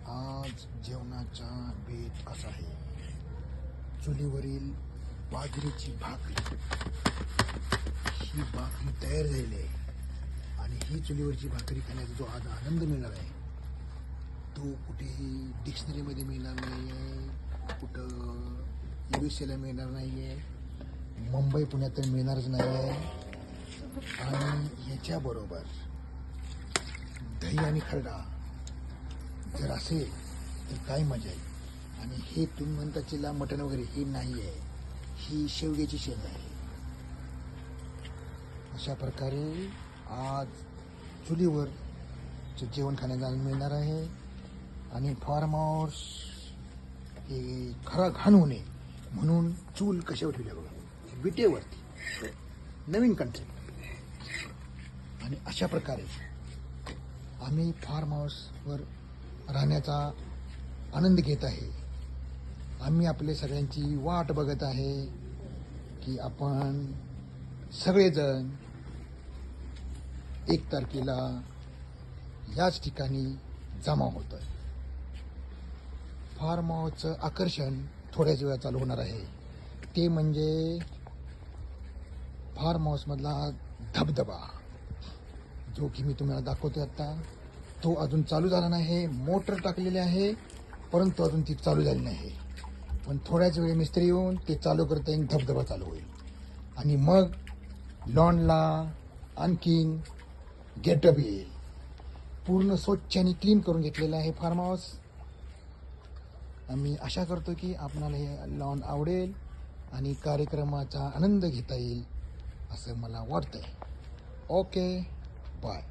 आज जेवणाचा बेत असा आहे. चुलीवरील बाजरीची भाकरी. ही भाकरी तयार झालेली आहे आणि ही चुलीवरची भाकरी खाण्याचा जो आज आनंद मिळणार आहे तो कुठेही डिक्शनरीमध्ये मिळणार नाही आहे, कुठं USA मिळणार नाही आहे, मुंबई पुण्यात तर मिळणारच नाही आहे. आणि याच्याबरोबर दही आणि खरडा जर असेल तर काय मजा आहे. आणि हे तुम्ही म्हणता चिला मटण वगैरे हे नाही आहे, ही शेवग्याची शेंग आहे. अशा प्रकारे आज चुलीवर जेवण खाण्याचा आनंद मिळणार आहे. आणि फार्म हाऊस हे खरा घाण होणे म्हणून चूल कशावर ठेवल्या बघा, विटेवरती, नवीन कन्सेप्ट. आणि अशा प्रकारे आम्ही फार्म हाऊसवर राहण्याचा आनंद घेत आहे. आम्ही आपले सगळ्यांची वाट बघत आहे की आपण सगळेजण 1 तारखेला याच ठिकाणी जमा होतोय. फार्म हाऊसचं आकर्षण थोड्याच वेळा चालू होणार आहे. ते म्हणजे फार्म हाऊसमधला धबधबा, जो की मी तुम्हाला दाखवतोय आता. तो अजून चालू झाला नाही. मोटर टाकलेली आहे परंतु अजून ती चालू झाली नाही. पण थोड्याच वेळ मिस्त्री येऊन ते चालू करता येईल, धबधबा चालू होईल. आणि मग लॉनला आणखीन गेटअप येईल. पूर्ण स्वच्छ आणि क्लीन करून घेतलेलं आहे फार्म हाऊस. आम्ही आशा करतो की आपणाला हे लॉन आवडेल आणि कार्यक्रमाचा आनंद घेता येईल असं मला वाटतंय. Okay, bye.